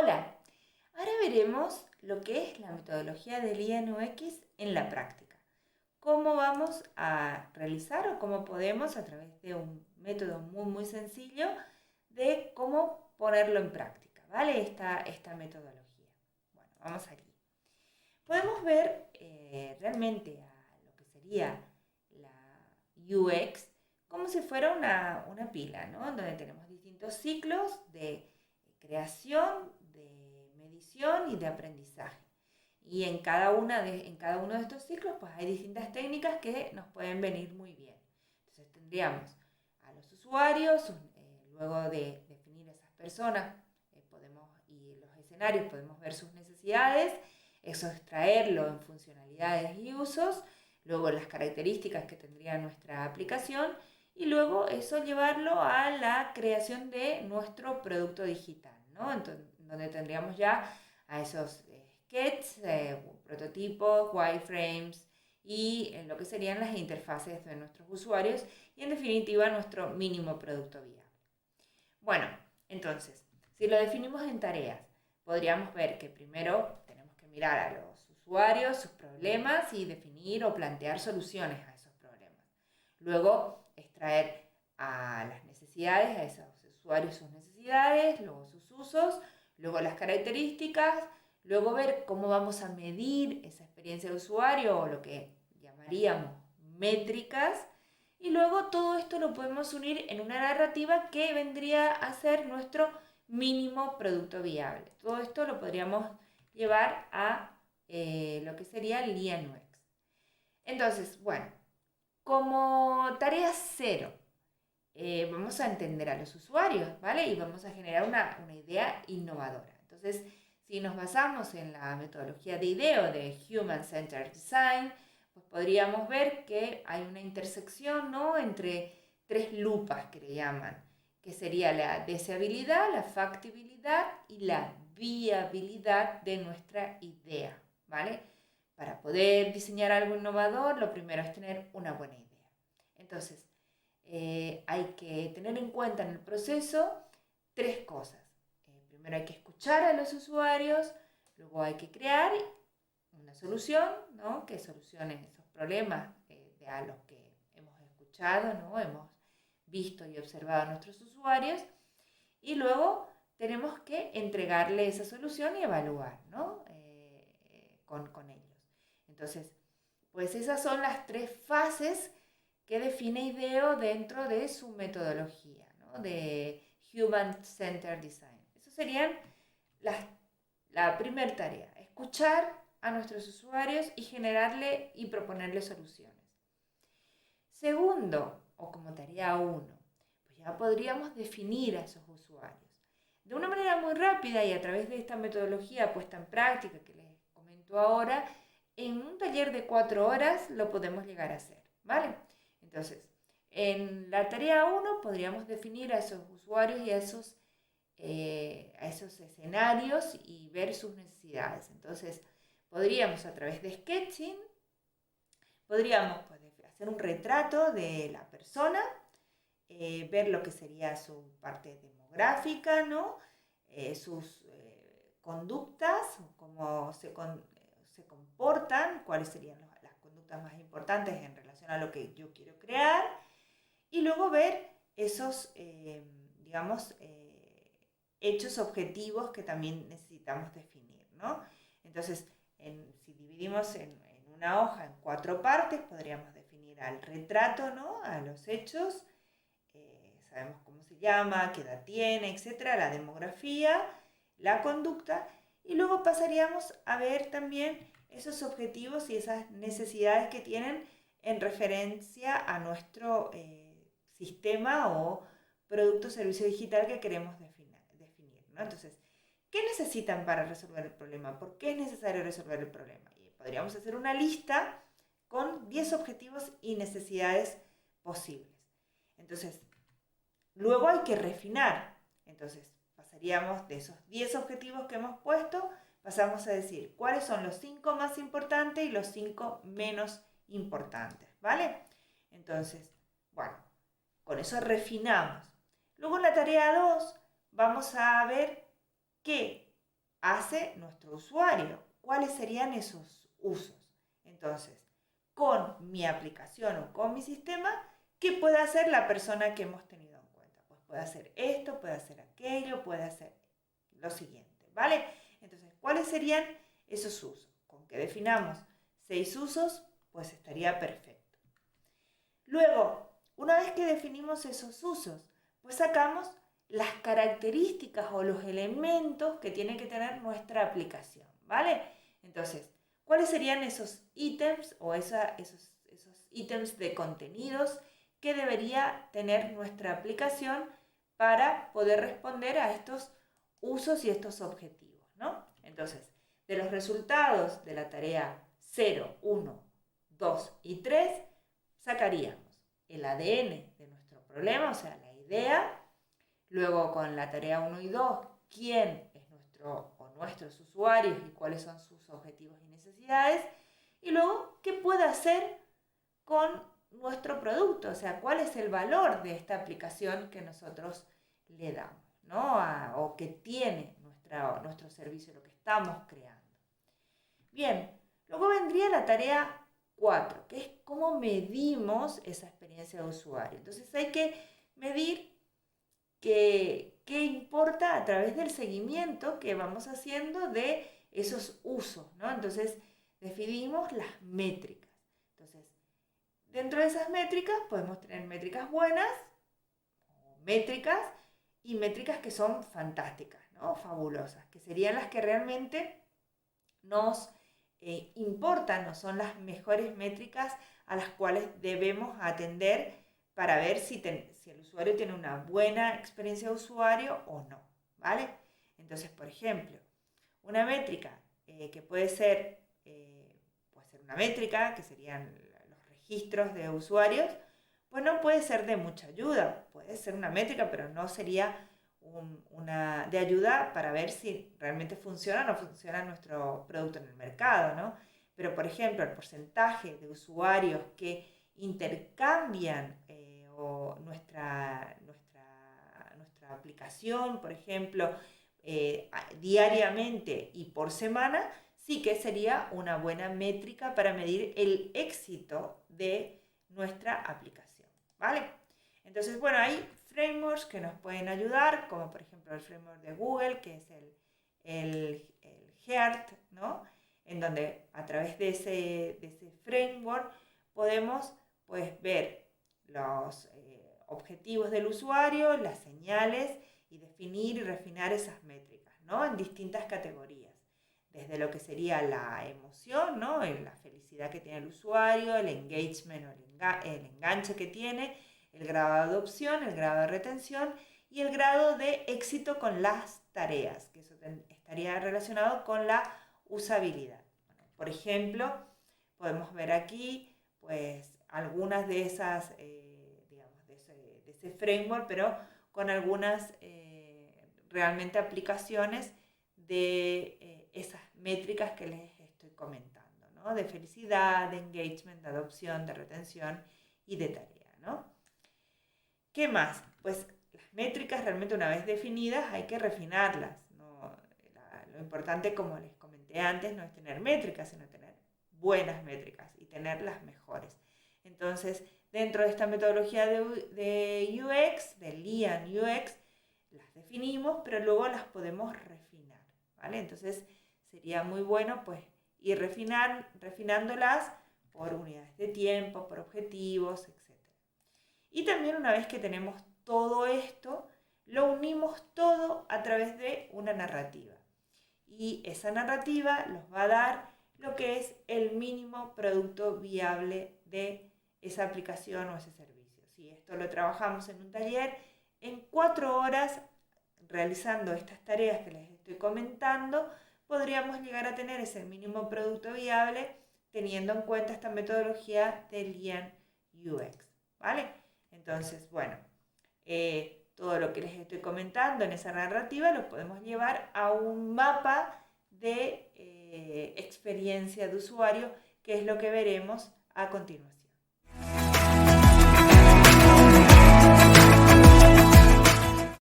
Hola, ahora veremos lo que es la metodología del INUX en la práctica. Cómo vamos a realizar o cómo podemos a través de un método muy sencillo de cómo ponerlo en práctica, ¿vale? Esta metodología. Bueno, vamos aquí. Podemos ver realmente a lo que sería la UX como si fuera una pila, ¿no? Donde tenemos distintos ciclos de creación, de medición y de aprendizaje. Y en cada uno de estos ciclos pues hay distintas técnicas que nos pueden venir muy bien. Entonces tendríamos a los usuarios, luego de definir esas personas y los escenarios, podemos ver sus necesidades, eso extraerlo en funcionalidades y usos, luego las características que tendría nuestra aplicación y luego eso llevarlo a la creación de nuestro producto digital, ¿no? Entonces, donde tendríamos ya a esos sketches, prototipos, wireframes y lo que serían las interfaces de nuestros usuarios y en definitiva nuestro mínimo producto viable. Bueno, entonces, si lo definimos en tareas, podríamos ver que primero tenemos que mirar a los usuarios, sus problemas y definir o plantear soluciones a esos problemas. Luego, extraer a las necesidades, a esos usuarios sus necesidades, luego sus usos, luego las características, luego ver cómo vamos a medir esa experiencia de usuario o lo que llamaríamos métricas. Y luego todo esto lo podemos unir en una narrativa que vendría a ser nuestro mínimo producto viable. Todo esto lo podríamos llevar a lo que sería el INUX. Entonces, bueno, como tarea cero, vamos a entender a los usuarios, ¿vale? Y vamos a generar una idea innovadora. Entonces, si nos basamos en la metodología de IDEO de Human Centered Design, pues podríamos ver que hay una intersección, ¿no?, entre tres lupas que le llaman, que sería la deseabilidad, la factibilidad y la viabilidad de nuestra idea, ¿vale? Para poder diseñar algo innovador, lo primero es tener una buena idea. Entonces, hay que tener en cuenta en el proceso tres cosas. Primero hay que escuchar a los usuarios, luego hay que crear una solución, ¿no?, que solucione esos problemas a los que hemos escuchado, ¿no?, hemos visto y observado a nuestros usuarios, y luego tenemos que entregarle esa solución y evaluar, ¿no?, con ellos. Entonces, pues esas son las tres fases que define IDEO dentro de su metodología, ¿no?, de Human Centered Design. Eso serían la primera tarea, escuchar a nuestros usuarios y generarle y proponerle soluciones. Segundo, o como tarea 1, pues ya podríamos definir a esos usuarios. De una manera muy rápida y a través de esta metodología puesta en práctica que les comento ahora, en un taller de 4 horas lo podemos llegar a hacer, ¿vale? Entonces, en la tarea 1 podríamos definir a esos usuarios y a esos escenarios y ver sus necesidades. Entonces, podríamos a través de sketching, podríamos hacer un retrato de la persona, ver lo que sería su parte demográfica, ¿no?, sus conductas, cómo se comportan, cuáles serían las conductas más importantes en relación a lo que yo quiero crear, y luego ver esos, digamos, hechos objetivos que también necesitamos definir, ¿no? Entonces, si dividimos en una hoja en 4 partes, podríamos definir al retrato, ¿no?, a los hechos, sabemos cómo se llama, qué edad tiene, etcétera, la demografía, la conducta, y luego pasaríamos a ver también esos objetivos y esas necesidades que tienen en referencia a nuestro sistema o producto o servicio digital que queremos definir, ¿no? Entonces, ¿qué necesitan para resolver el problema? ¿Por qué es necesario resolver el problema? Y podríamos hacer una lista con 10 objetivos y necesidades posibles. Entonces, luego hay que refinar. Entonces, pasaríamos de esos 10 objetivos que hemos puesto, pasamos a decir cuáles son los 5 más importantes y los 5 menos importantes, ¿vale? Entonces, bueno, con eso refinamos. Luego en la tarea 2 vamos a ver qué hace nuestro usuario. ¿Cuáles serían esos usos? Entonces, con mi aplicación o con mi sistema, ¿qué puede hacer la persona que hemos tenido en cuenta? Pues puede hacer esto, puede hacer aquello, puede hacer lo siguiente, ¿vale? Entonces, ¿cuáles serían esos usos? Con que definamos 6 usos, pues estaría perfecto. Luego, una vez que definimos esos usos, pues sacamos las características o los elementos que tiene que tener nuestra aplicación, ¿vale? Entonces, ¿cuáles serían esos ítems o esos ítems de contenidos que debería tener nuestra aplicación para poder responder a estos usos y estos objetivos, ¿no? Entonces, de los resultados de la tarea 0, 1, 2 y 3, sacaríamos el ADN de nuestro problema, o sea, la idea. Luego, con la tarea 1 y 2, quién es nuestros usuarios y cuáles son sus objetivos y necesidades. Y luego, ¿qué puede hacer con nuestro producto? O sea, ¿cuál es el valor de esta aplicación que nosotros le damos, ¿no? O que tiene nuestro servicio, lo que estamos creando. Bien, luego vendría la tarea 4, que es cómo medimos esa experiencia de usuario. Entonces hay que medir qué importa a través del seguimiento que vamos haciendo de esos usos, ¿no? Entonces definimos las métricas. Entonces, dentro de esas métricas podemos tener métricas buenas, o métricas, y métricas que son fantásticas, ¿no? Fabulosas, que serían las que realmente nos importan, no son las mejores métricas a las cuales debemos atender para ver si el usuario tiene una buena experiencia de usuario o no, ¿vale? Entonces, por ejemplo, una métrica que puede ser una métrica, que serían los registros de usuarios, pues no puede ser de mucha ayuda, puede ser una métrica, pero no sería una de ayuda para ver si realmente funciona o no funciona nuestro producto en el mercado, ¿no? Pero, por ejemplo, el porcentaje de usuarios que intercambian nuestra aplicación, por ejemplo, diariamente y por semana, sí que sería una buena métrica para medir el éxito de nuestra aplicación, ¿vale? Entonces, bueno, hay frameworks que nos pueden ayudar, como por ejemplo el framework de Google, que es el HEART, ¿no? En donde a través de ese framework podemos pues ver los objetivos del usuario, las señales y definir y refinar esas métricas, ¿no? En distintas categorías. Desde lo que sería la emoción, ¿no? La felicidad que tiene el usuario, el engagement o el enganche que tiene, el grado de adopción, el grado de retención y el grado de éxito con las tareas, que eso estaría relacionado con la usabilidad. Bueno, por ejemplo, podemos ver aquí pues algunas de esas, digamos, de ese framework, pero con algunas realmente aplicaciones de esas métricas que les estoy comentando, ¿no? De felicidad, de engagement, de adopción, de retención y de tarea, ¿no? ¿Qué más? Pues las métricas realmente una vez definidas hay que refinarlas, ¿no? Lo importante, como les comenté antes, no es tener métricas, sino tener buenas métricas y tener las mejores. Entonces, dentro de esta metodología de UX, del Lian UX, las definimos, pero luego las podemos refinar, ¿vale? Entonces, sería muy bueno, pues, ir refinándolas por unidades de tiempo, por objetivos, etc. Y también una vez que tenemos todo esto, lo unimos todo a través de una narrativa. Y esa narrativa nos va a dar lo que es el mínimo producto viable de esa aplicación o ese servicio. Si esto lo trabajamos en un taller, en 4 horas, realizando estas tareas que les estoy comentando, podríamos llegar a tener ese mínimo producto viable teniendo en cuenta esta metodología de Lian UX, ¿vale? Entonces, bueno, todo lo que les estoy comentando en esa narrativa lo podemos llevar a un mapa de experiencia de usuario, que es lo que veremos a continuación.